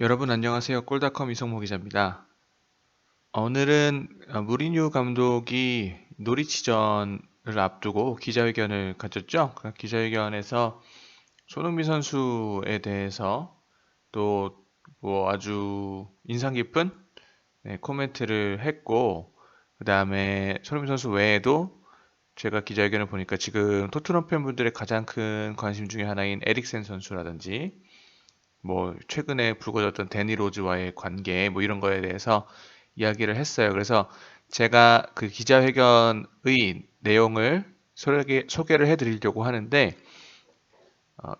여러분 안녕하세요. 골닷컴 이성모 기자입니다. 오늘은 무리뉴 감독이 노리치전을 앞두고 기자회견을 가졌죠. 그 기자회견에서 손흥민 선수에 대해서 또 뭐 아주 인상 깊은 코멘트를 했고, 그 다음에 손흥민 선수 외에도 제가 기자회견을 보니까 지금 토트넘 팬분들의 가장 큰 관심 중에 하나인 에릭센 선수라든지 뭐 최근에 불거졌던 데니 로즈와의 관계 뭐 이런 거에 대해서 이야기를 했어요. 그래서 제가 그 기자회견의 내용을 소개를 해드리려고 하는데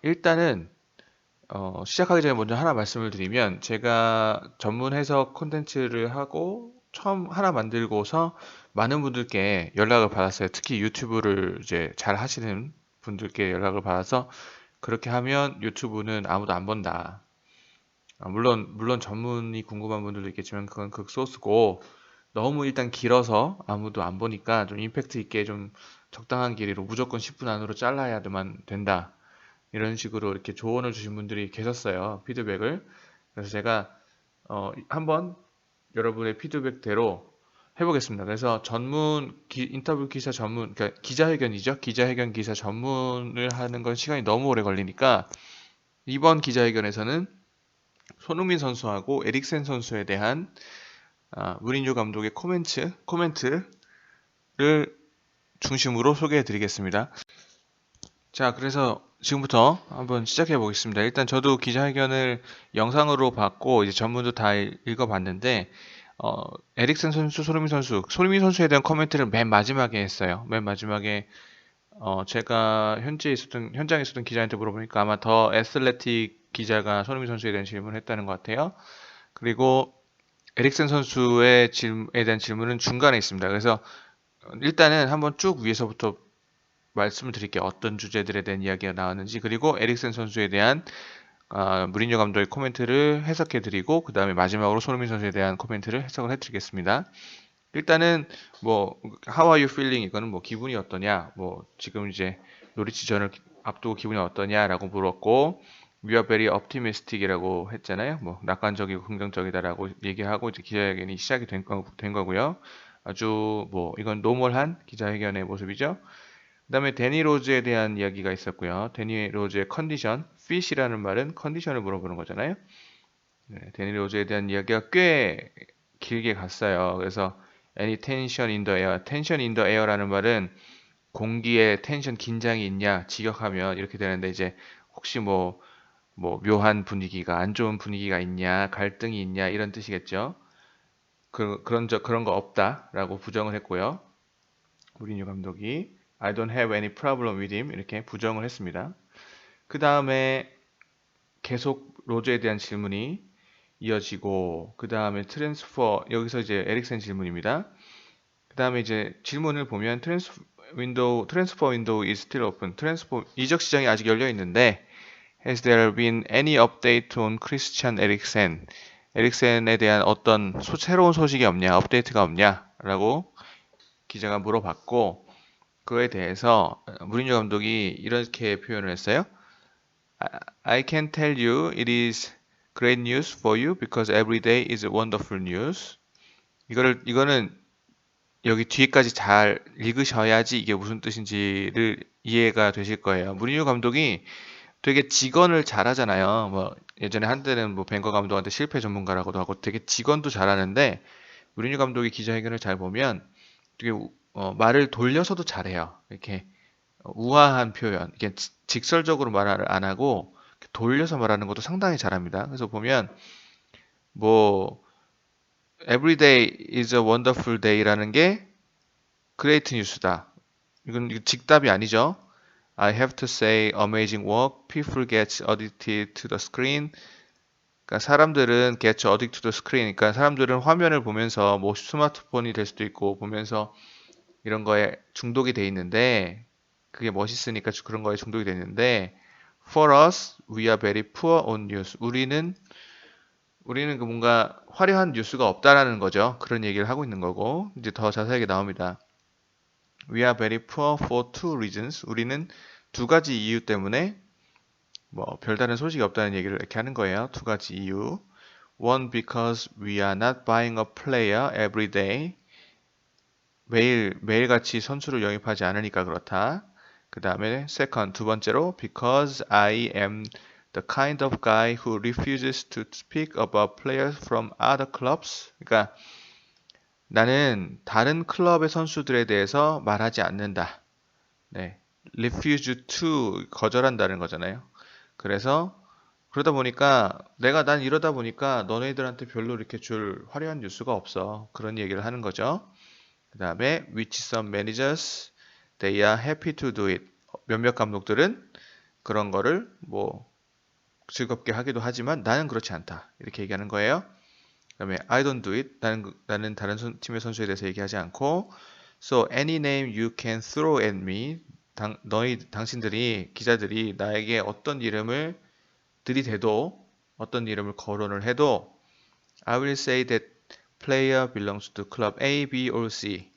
일단은 시작하기 전에 먼저 하나 말씀을 드리면 제가 전문 해석 콘텐츠를 하고 처음 하나 만들고서 많은 분들께 연락을 받았어요. 특히 유튜브를 이제 잘 하시는 분들께 연락을 받아서 그렇게 하면 유튜브는 아무도 안 본다. 물론 전문이 궁금한 분들도 있겠지만 그건 극소수고 너무 일단 길어서 아무도 안 보니까 좀 임팩트 있게 좀 적당한 길이로 무조건 10분 안으로 잘라야만 된다. 이런 식으로 이렇게 조언을 주신 분들이 계셨어요. 피드백을. 그래서 제가 한번 여러분의 피드백대로 해보겠습니다. 그래서 인터뷰 기사 전문, 그러니까 기자회견이죠. 기자회견 기사 전문을 하는 건 시간이 너무 오래 걸리니까 이번 기자회견에서는 손흥민 선수하고 에릭센 선수에 대한 무리뉴 감독의 코멘트를 중심으로 소개해 드리겠습니다. 자, 그래서 지금부터 한번 시작해 보겠습니다. 일단 저도 기자회견을 영상으로 봤고 이제 전문도 다 읽어봤는데 에릭센 선수, 손흥민 선수에 대한 코멘트를 맨 마지막에 했어요. 맨 마지막에 제가 현장에 있었던 기자한테 물어보니까 아마 더 애슬레틱 기자가 손흥민 선수에 대한 질문을 했다는 것 같아요. 그리고 에릭센 선수의 질문에 대한 질문은 중간에 있습니다. 그래서 일단은 한번 쭉 위에서부터 말씀을 드릴게요. 어떤 주제들에 대한 이야기가 나왔는지, 그리고 에릭센 선수에 대한 무리뉴 감독의 코멘트를 해석해 드리고, 그 다음에 마지막으로 손흥민 선수에 대한 코멘트를 해석을 해 드리겠습니다. 일단은 뭐 How are you feeling? 이거는 뭐 기분이 어떠냐? 뭐 지금 이제 노리치전을 앞두고 기분이 어떠냐라고 물었고, We are very optimistic이라고 했잖아요. 뭐 낙관적이고 긍정적이다라고 얘기하고 이제 기자회견이 시작이 된 거고요. 아주 뭐 이건 노멀한 기자회견의 모습이죠. 그다음에 데니 로즈에 대한 이야기가 있었고요. 데니 로즈의 컨디션, fit이라는 말은 컨디션을 물어보는 거잖아요. 네, 데니 로즈에 대한 이야기가 꽤 길게 갔어요. 그래서 any tension in the air, tension in the air라는 말은 공기에 텐션 긴장이 있냐 직역하면 이렇게 되는데 이제 혹시 뭐 묘한 분위기가 안 좋은 분위기가 있냐 갈등이 있냐 이런 뜻이겠죠. 그런 거 없다라고 부정을 했고요. 무리뉴 감독이 I don't have any problem with him 이렇게 부정을 했습니다. 그 다음에 계속 로즈에 대한 질문이 이어지고 그 다음에 여기서 이제 에릭센 질문입니다. 그 다음에 이제 질문을 보면 트랜스퍼 윈도우 is still open. 이적 시장이 아직 열려 있는데 Has there been any update on Christian Eriksen? 에릭센에 대한 어떤 새로운 소식이 없냐, 업데이트가 없냐? 라고 기자가 물어봤고 그거에 대해서 무리뉴 감독이 이렇게 표현을 했어요. I can tell you it is great news for you because every day is wonderful news. 이거는 여기 뒤에까지 잘 읽으셔야지 이게 무슨 뜻인지를 이해가 되실 거예요. 무리뉴 감독이 되게 직언을 잘하잖아요. 뭐 예전에 한때는 뭐 벵거 감독한테 실패 전문가라고도 하고 되게 직언도 잘하는데 무리뉴 감독이 기자회견을 잘 보면 되게 말을 돌려서도 잘해요. 이렇게 우아한 표현, 이게 직설적으로 말을 안 하고 돌려서 말하는 것도 상당히 잘합니다. 그래서 보면 뭐 Every day is a wonderful day라는 게 great news다. 이건 직답이 아니죠. I have to say amazing work. People get addicted to the screen. 그러니까 사람들은 get addicted to the screen. 그러니까 사람들은 화면을 보면서 뭐 스마트폰이 될 수도 있고 보면서 이런 거에 중독이 돼 있는데 그게 멋있으니까 그런 거에 중독이 돼 있는데 For us, we are very poor on news. 우리는 그 뭔가 화려한 뉴스가 없다라는 거죠. 그런 얘기를 하고 있는 거고 이제 더 자세하게 나옵니다. We are very poor for two reasons. 우리는 두 가지 이유 때문에 뭐 별다른 소식이 없다는 얘기를 이렇게 하는 거예요. 두 가지 이유. One, because we are not buying a player every day. 매일같이 선수를 영입하지 않으니까 그렇다. 그 다음에 second, 두 번째로 because I am the kind of guy who refuses to speak about players from other clubs. 그러니까 나는 다른 클럽의 선수들에 대해서 말하지 않는다. 네, refuse to 거절한다는 거잖아요. 그래서 그러다 보니까 난 이러다 보니까 너네들한테 별로 이렇게 줄 화려한 뉴스가 없어. 그런 얘기를 하는 거죠. 그 다음에 which some managers they are happy to do it. 몇몇 감독들은 그런 거를 뭐 즐겁게 하기도 하지만 나는 그렇지 않다. 이렇게 얘기하는 거예요. 그 다음에 I don't do it. 나는 다른 팀의 선수에 대해서 얘기하지 않고 So any name you can throw at me. 당신들이 기자들이 나에게 어떤 이름을 들이대도 어떤 이름을 거론을 해도 I will say that player belongs to club A, B or C.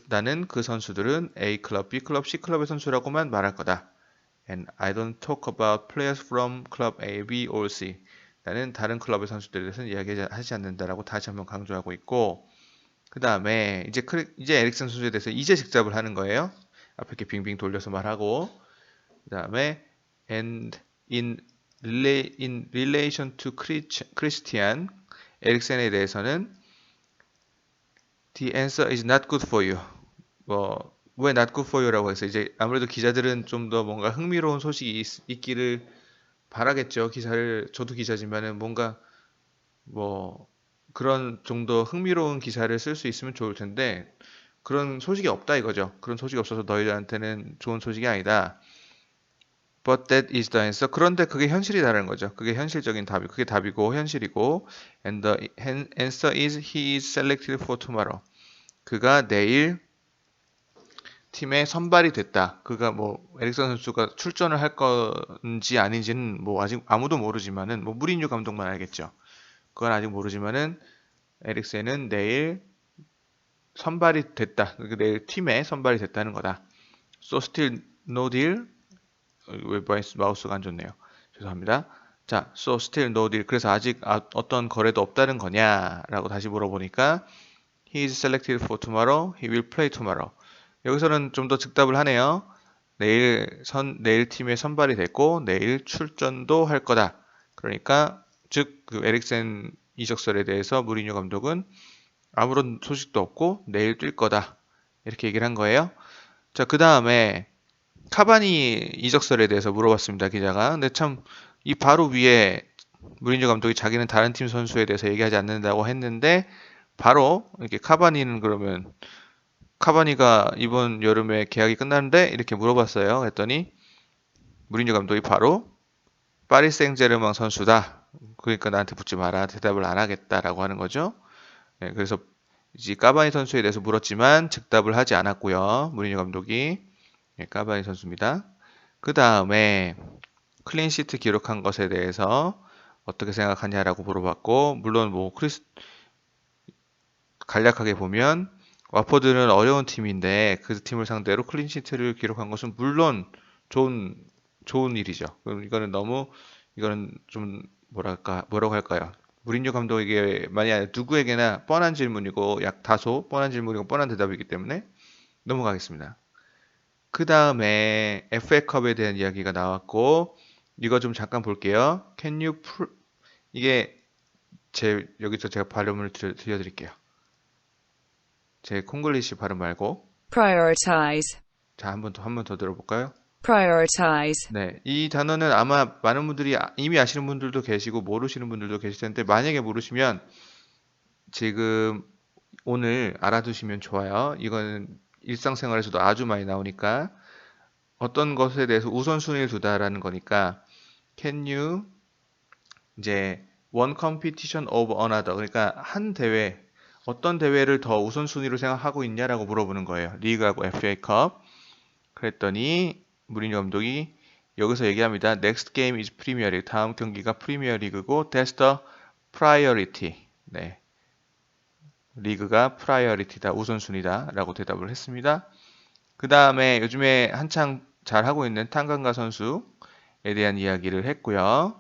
나는 그 선수들은 A 클럽, B 클럽, C 클럽의 선수라고만 말할 거다. And I don't talk about players from club A, B or C. 나는 다른 클럽의 선수들에 대해서는 이야기하지 않는다라고 다시 한번 강조하고 있고, 그 다음에 이제 에릭슨 선수에 대해서 이제 직접을 하는 거예요. 앞에 이렇게 빙빙 돌려서 말하고, 그 다음에 and in relation to Christian 에릭센에 대해서는 the answer is not good for you. 왜 not good for you라고 해서 이제 아무래도 기자들은 좀 더 뭔가 흥미로운 소식이 있기를 바라겠죠. 저도 기자지만은 뭔가 뭐 그런 정도 흥미로운 기사를 쓸 수 있으면 좋을 텐데 그런 소식이 없다 이거죠. 그런 소식이 없어서 너희들한테는 좋은 소식이 아니다. But that is the answer. 그런데 그게 현실이라는 거죠. 그게 현실적인 답이, 그게 답이고 현실이고, and the answer is he is selected for tomorrow. 그가 내일 팀에 선발이 됐다. 그가 뭐 에릭선 선수가 출전을 할 건지 아닌지는 뭐 아직 아무도 모르지만은 뭐 무리뉴 감독만 알겠죠. 그건 아직 모르지만은 에릭센은 내일 선발이 됐다. 내일 팀에 선발이 됐다는 거다. So still no deal. 왜 마우스가 안 좋네요. 죄송합니다. 자, so still no deal. 그래서 아직 어떤 거래도 없다는 거냐라고 다시 물어보니까 he is selected for tomorrow. He will play tomorrow. 여기서는 좀 더 즉답을 하네요. 내일 팀에 선발이 됐고 내일 출전도 할 거다. 그러니까 즉 그 에릭센 이적설에 대해서 무리뉴 감독은 아무런 소식도 없고 내일 뛸 거다. 이렇게 얘기를 한 거예요. 자, 그 다음에 카바니 이적설에 대해서 물어봤습니다, 기자가. 근데 참 이 바로 위에 무리뉴 감독이 자기는 다른 팀 선수에 대해서 얘기하지 않는다고 했는데 바로 이렇게 그러면 카바니가 이번 여름에 계약이 끝나는데 이렇게 물어봤어요. 그랬더니 무리뉴 감독이 바로 파리 생제르맹 선수다. 그러니까 나한테 묻지 마라. 대답을 안 하겠다라고 하는 거죠. 네, 그래서 이제 카바니 선수에 대해서 물었지만 즉답을 하지 않았고요. 무리뉴 감독이. 네, 카바니 선수입니다. 그 다음에 클린시트 기록한 것에 대해서 어떻게 생각하냐라고 물어봤고, 물론 뭐 간략하게 보면 와포드는 어려운 팀인데 그 팀을 상대로 클린시트를 기록한 것은 물론 좋은 일이죠. 이거는 좀 뭐라고 할까요? 무린뉴 감독에게 만약 아니라 누구에게나 뻔한 질문이고 다소 뻔한 질문이고 뻔한 대답이기 때문에 넘어가겠습니다. 그 다음에 FA컵에 대한 이야기가 나왔고 이거 좀 잠깐 볼게요. 이게 여기서 제가 발음을 들려드릴게요. 제 콩글리시 발음 말고 prioritize, 자, 한 번 더 들어볼까요? prioritize, 네, 이 단어는 아마 많은 분들이 이미 아시는 분들도 계시고 모르시는 분들도 계실 텐데 만약에 모르시면 지금 오늘 알아두시면 좋아요. 이거는 일상생활에서도 아주 많이 나오니까 어떤 것에 대해서 우선순위를 두다라는 거니까 can you 이제 one competition over another 그러니까 어떤 대회를 더 우선순위로 생각하고 있냐라고 물어보는 거예요. 리그하고 FA컵. 그랬더니 무리뉴 감독이 여기서 얘기합니다. Next game is Premier League. 다음 경기가 프리미어 리그고 that's the priority. 네. 리그가 priority다. 우선순위다. 라고 대답을 했습니다. 그 다음에 요즘에 한창 잘하고 있는 탕강가 선수에 대한 이야기를 했고요.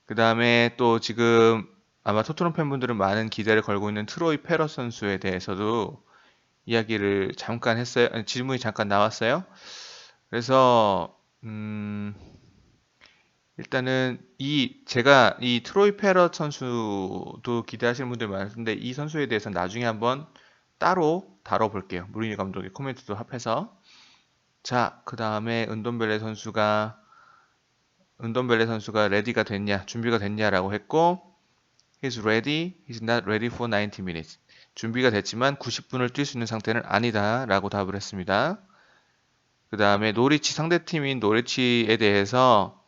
그 다음에 또 지금 아마 토트넘 팬분들은 많은 기대를 걸고 있는 트로이 페럿 선수에 대해서도 이야기를 잠깐 했어요. 아니, 질문이 잠깐 나왔어요. 그래서 일단은 제가 이 트로이 페럿 선수도 기대하시는 분들 많은데 이 선수에 대해서 나중에 한번 따로 다뤄볼게요. 무리뉴 감독의 코멘트도 합해서. 자, 그 다음에 은돈벨레 선수가 레디가 됐냐, 준비가 됐냐라고 했고, he's ready, he's not ready for 90 minutes. 준비가 됐지만 90분을 뛸 수 있는 상태는 아니다라고 답을 했습니다. 그 다음에 노리치 상대팀인 노리치에 대해서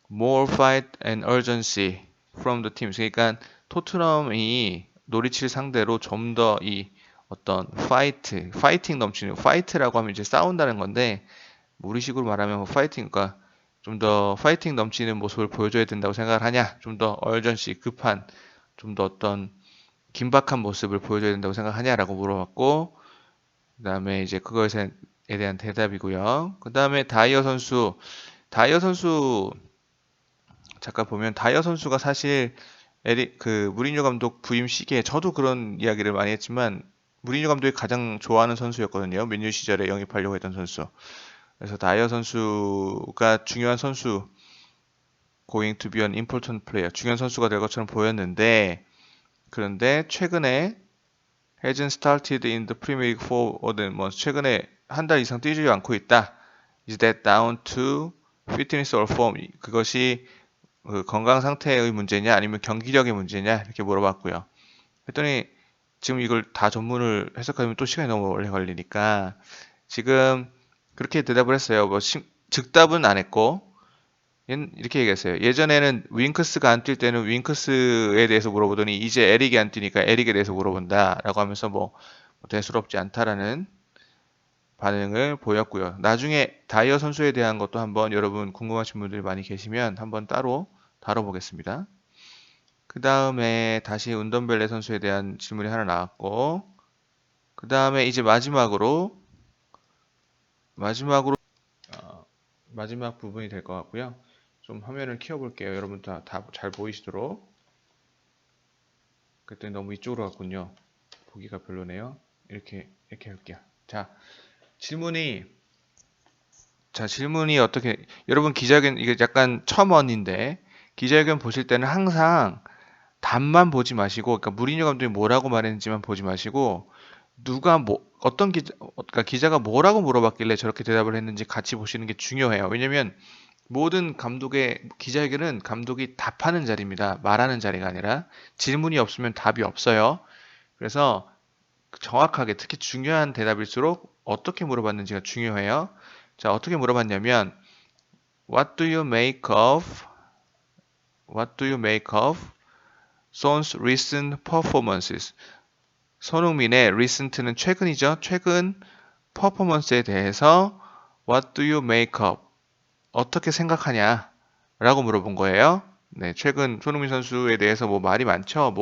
more fight and urgency from the team. 그러니까 토트넘이 노리치를 상대로 좀 더 이 어떤 파이팅 넘치는 파이트라고 하면 이제 싸운다는 건데 우리식으로 말하면 뭐 파이팅, 그러니까 좀 더 파이팅 넘치는 모습을 보여줘야 된다고 생각을 하냐? 좀 더 얼전시 급한, 좀 더 어떤 긴박한 모습을 보여줘야 된다고 생각하냐라고 물어봤고, 그 다음에 이제 그거에 대한 대답이고요. 그 다음에 다이어 선수 잠깐 보면 다이어 선수가 사실 무리뉴 감독 부임 시기에 저도 그런 이야기를 많이 했지만 무리뉴 감독이 가장 좋아하는 선수였거든요. 맨유 시절에 영입하려고 했던 선수. 그래서 다이어 선수가 중요한 선수, going to be an important player, 중요한 선수가 될 것처럼 보였는데, 그런데 최근에 hasn't started in the Premier League for 뭐 최근에 한 달 이상 뛰지 않고 있다. Is that down to fitness or form? 그것이 그 건강 상태의 문제냐 아니면 경기력의 문제냐 이렇게 물어봤고요. 했더니 지금 이걸 다 전문을 해석하면 또 시간이 너무 오래 걸리니까 지금 그렇게 대답을 했어요. 뭐 즉답은 안 했고 이렇게 얘기했어요. 예전에는 윙크스가 안 뛸 때는 윙크스에 대해서 물어보더니 이제 에릭이 안 뛰니까 에릭에 대해서 물어본다라고 하면서 뭐 대수롭지 않다라는 반응을 보였고요. 나중에 다이어 선수에 대한 것도 한번 여러분 궁금하신 분들이 많이 계시면 한번 따로 다뤄보겠습니다. 그 다음에 다시 운던벨레 선수에 대한 질문이 하나 나왔고, 그 다음에 이제 마지막 부분이 될 것 같고요. 좀 화면을 키워볼게요. 여러분 다 잘 보이시도록. 그랬더니 너무 이쪽으로 갔군요. 보기가 별로네요. 이렇게 할게요. 질문이 어떻게, 여러분 기자회견, 이게 약간 첨언인데, 기자회견 보실 때는 항상 답만 보지 마시고, 그러니까 무리뉴 감독이 뭐라고 말했는지만 보지 마시고, 그러니까 기자가 뭐라고 물어봤길래 저렇게 대답을 했는지 같이 보시는 게 중요해요. 왜냐면 모든 기자회견은 감독이 답하는 자리입니다. 말하는 자리가 아니라 질문이 없으면 답이 없어요. 그래서 정확하게 특히 중요한 대답일수록 어떻게 물어봤는지가 중요해요. 자, 어떻게 물어봤냐면 What do you make of Son's recent performances? 손흥민의 recent는 최근이죠. 최근 퍼포먼스에 대해서 What do you make of? 어떻게 생각하냐? 라고 물어본 거예요. 네, 최근 손흥민 선수에 대해서 뭐 말이 많죠.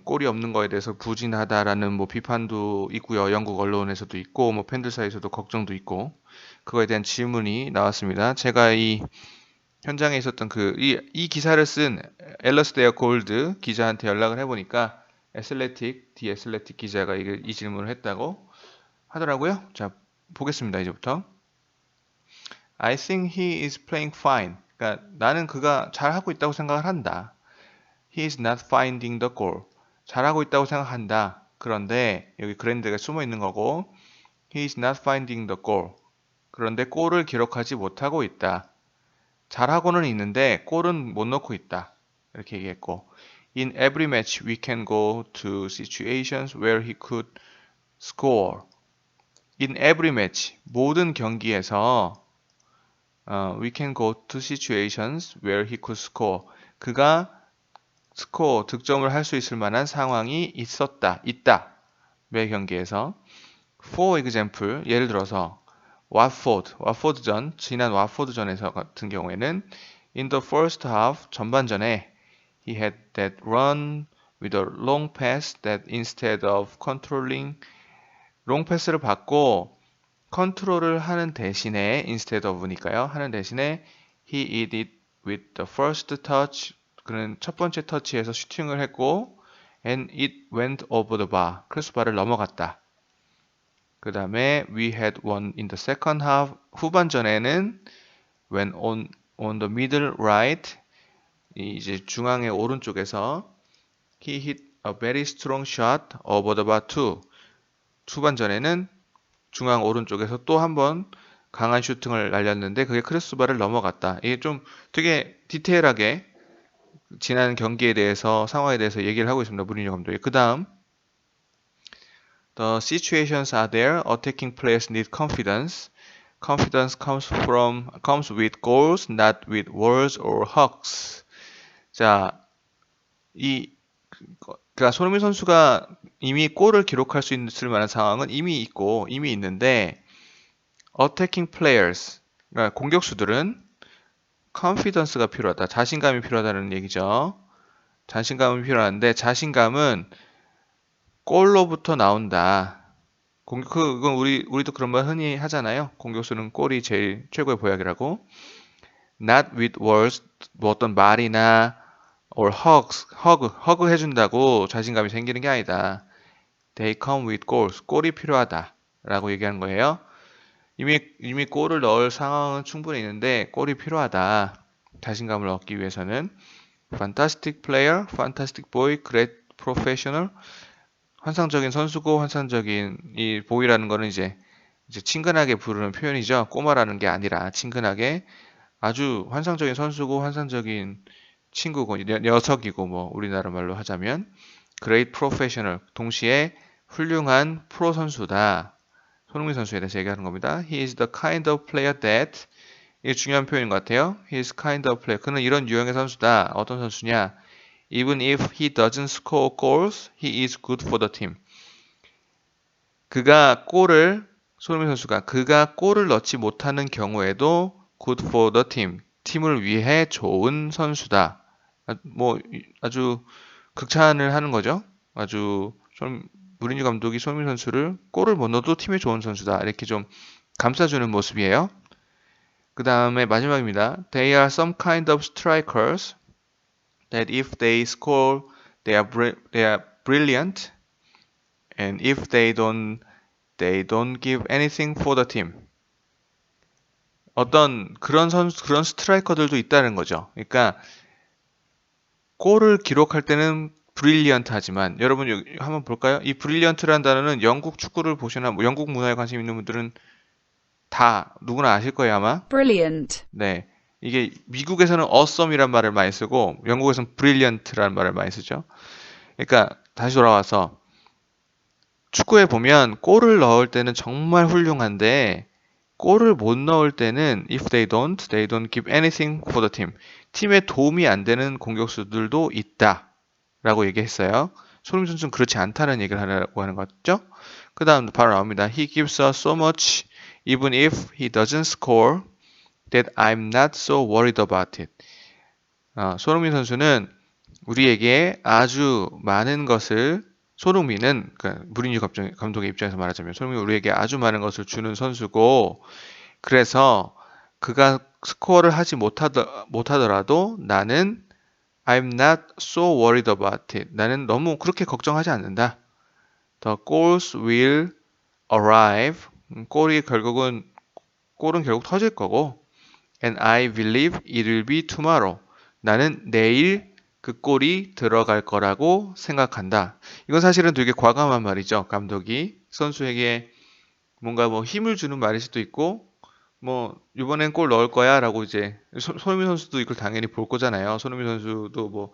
골이 없는 거에 대해서 부진하다라는 뭐 비판도 있고요. 영국 언론에서도 있고, 뭐 팬들 사이에서도 걱정도 있고, 그거에 대한 질문이 나왔습니다. 제가 이 현장에 있었던 이 기사를 쓴 엘러스데어 골드 기자한테 연락을 해보니까 디 애슬레틱 기자가 이 질문을 했다고 하더라고요. 자, 보겠습니다. 이제부터. I think he is playing fine. 그러니까 나는 그가 잘하고 있다고 생각을 한다. He is not finding the goal. 잘하고 있다고 생각한다. 그런데 여기 그랜드가 숨어 있는 거고 He is not finding the goal. 그런데 골을 기록하지 못하고 있다. 잘하고는 있는데 골은 못 넣고 있다. 이렇게 얘기했고 In every match we can go to situations where he could score. In every match, 모든 경기에서 we can go to situations where he could score. 그가 득점을 할 수 있을 만한 상황이 있다. 매 경기에서. For example, 예를 들어서 지난 와포드전에서 같은 경우에는 in the first half, 전반전에 he had that run with a long pass that instead of controlling, 롱 패스를 받고 컨트롤을 하는 대신에 instead of니까요. 하는 대신에 he did it with the first touch, 그는 첫 번째 터치에서 슈팅을 했고 and it went over the bar. 크로스바를 넘어갔다. 그 다음에 we had won in the second half. 후반전에는 when on the middle right. 이제 중앙의 오른쪽에서 he hit a very strong shot over the bar too. 후반전에는 중앙 오른쪽에서 또 한 번 강한 슈팅을 날렸는데 그게 크로스바를 넘어갔다. 이게 좀 되게 디테일하게 지난 경기에 대해서 상황에 대해서 얘기를 하고 있습니다. 무리뉴 감독이. 그 다음 The situations are there. Attacking players need confidence. Confidence comes with goals, not with words or hugs. 자, 그러니까 손흥민 선수가 이미 골을 기록할 수 있을 만한 상황은 이미 있는데 attacking players, 그러니까 공격수들은 confidence가 필요하다. 자신감이 필요하다는 얘기죠. 자신감은 필요한데 자신감은 골로부터 나온다. 그건 우리도 그런 말 흔히 하잖아요. 공격수는 골이 제일 최고의 보약이라고. Not with words, 뭐 어떤 말이나 or hug 해준다고 자신감이 생기는 게 아니다. They come with goals. 골이 필요하다. 라고 얘기하는 거예요. 이미 골을 넣을 상황은 충분히 있는데 골이 필요하다. 자신감을 얻기 위해서는 fantastic player, fantastic boy, great professional. 환상적인 선수고 환상적인 이 보이라는 거는 이제 친근하게 부르는 표현이죠. 꼬마라는 게 아니라 친근하게 아주 환상적인 선수고 환상적인 친구고 녀석이고 뭐 우리나라 말로 하자면 great professional 동시에 훌륭한 프로 선수다. 손흥민 선수에 대해서 얘기하는 겁니다. He is the kind of player that 이게 중요한 표현인 것 같아요. He is kind of player. 그는 이런 유형의 선수다. 어떤 선수냐? Even if he doesn't score goals, he is good for the team. 손흥민 선수가 그가 골을 넣지 못하는 경우에도 good for the team. 팀을 위해 좋은 선수다. 아주 극찬을 하는 거죠. 무리뉴 감독이 손흥민 선수를 골을 못 넣어도 팀에 좋은 선수다. 이렇게 좀 감싸주는 모습이에요. 그 다음에 마지막입니다. They are some kind of strikers that if they score, they are brilliant, and if they don't give anything for the team. 어떤 그런 스트라이커들도 있다는 거죠. 그러니까 골을 기록할 때는 브릴리언트 하지만 여러분 여기 한번 볼까요? 이 브릴리언트라는 단어는 영국 축구를 보시나 영국 문화에 관심 있는 분들은 다 누구나 아실 거예요 아마. brilliant, 네, 이게 미국에서는 awesome이란 말을 많이 쓰고 영국에서는 brilliant라는 말을 많이 쓰죠. 그러니까 다시 돌아와서 축구에 보면 골을 넣을 때는 정말 훌륭한데 골을 못 넣을 때는 if they don't give anything for the team. 팀에 도움이 안 되는 공격수들도 있다. 라고 얘기했어요. 손흥민 선수는 그렇지 않다는 얘기를 하려고 하는 거죠. 그 다음 바로 나옵니다. He gives us so much even if he doesn't score that I'm not so worried about it. 손흥민 선수는 우리에게 아주 많은 것을 손흥민은 그러니까 무리뉴 감독의 입장에서 말하자면 손흥민은 우리에게 아주 많은 것을 주는 선수고 그래서 그가 스코어를 하지 못하더라도 나는 I'm not so worried about it. 나는 너무 그렇게 걱정하지 않는다. The goals will arrive. 골은 결국 터질 거고 and I believe it will be tomorrow. 나는 내일 그 골이 들어갈 거라고 생각한다. 이건 사실은 되게 과감한 말이죠. 감독이 선수에게 뭔가 힘을 주는 말일 수도 있고 이번엔 골 넣을 거야 라고 이제 손흥민 선수도 이걸 당연히 볼 거잖아요. 손흥민 선수도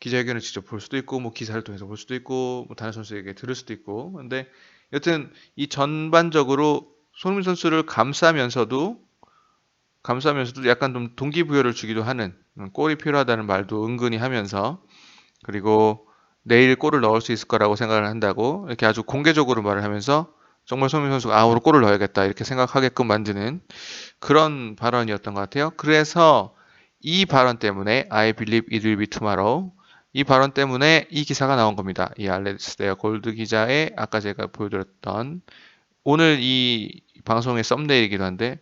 기자회견을 직접 볼 수도 있고 기사를 통해서 볼 수도 있고 다른 선수에게 들을 수도 있고 근데 여튼 이 전반적으로 손흥민 선수를 감싸면서도 약간 좀 동기부여를 주기도 하는 골이 필요하다는 말도 은근히 하면서 그리고 내일 골을 넣을 수 있을 거라고 생각을 한다고 이렇게 아주 공개적으로 말을 하면서 정말 손흥민 선수가 오늘 골을 넣어야겠다 이렇게 생각하게끔 만드는 그런 발언이었던 것 같아요. 그래서 이 발언 때문에 I believe it will be tomorrow 이 발언 때문에 이 기사가 나온 겁니다. 이 알렉스 데어 골드 기자의 아까 제가 보여드렸던 오늘 이 방송의 썸네일이기도 한데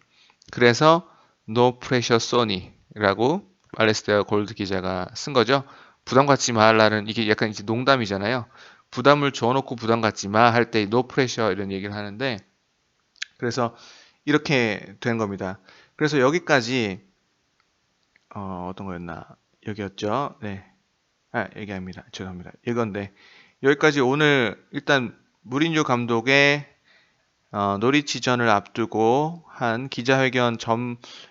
그래서 No pressure Sony라고 알레스테어 골드 기자가 쓴 거죠. 부담 갖지 말라는 이게 약간 이제 농담이잖아요. 부담을 줘놓고 부담 갖지 마 할 때 노 프레셔 이런 얘기를 하는데 그래서 이렇게 된 겁니다. 그래서 여기까지 어떤 거였나 여기였죠. 네. 얘기합니다. 죄송합니다. 이건데 여기까지 오늘 일단 무리뉴 감독의 노리치전을 앞두고 한 기자회견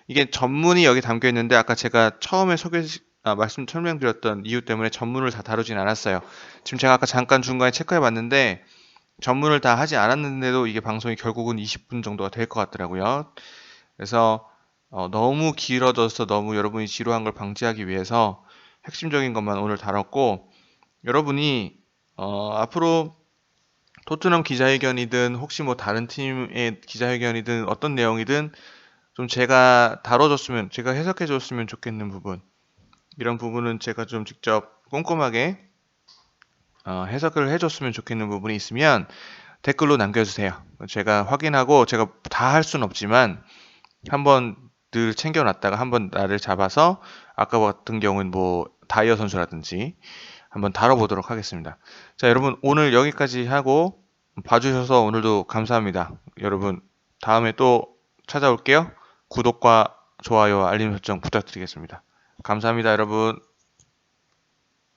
이게 전문이 여기 담겨 있는데 아까 제가 처음에 설명드렸던 이유 때문에 전문을 다 다루진 않았어요. 지금 제가 아까 잠깐 중간에 체크해 봤는데 전문을 다 하지 않았는데도 이게 방송이 결국은 20분 정도가 될 것 같더라고요. 그래서 너무 길어져서 너무 여러분이 지루한 걸 방지하기 위해서 핵심적인 것만 오늘 다뤘고 여러분이 앞으로 토트넘 기자회견이든 혹시 뭐 다른 팀의 기자회견이든 어떤 내용이든 좀 제가 다뤄줬으면 제가 해석해줬으면 좋겠는 부분 이런 부분은 제가 좀 직접 꼼꼼하게 해석을 해줬으면 좋겠는 부분이 있으면 댓글로 남겨주세요. 제가 확인하고 제가 다 할 수는 없지만 한번 늘 챙겨놨다가 한번 나를 잡아서 아까 같은 경우는 뭐 다이어 선수라든지 한번 다뤄보도록 하겠습니다. 자, 여러분 오늘 여기까지 하고 봐주셔서 오늘도 감사합니다. 여러분 다음에 또 찾아올게요. 구독과 좋아요, 알림 설정 부탁드리겠습니다. 감사합니다, 여러분.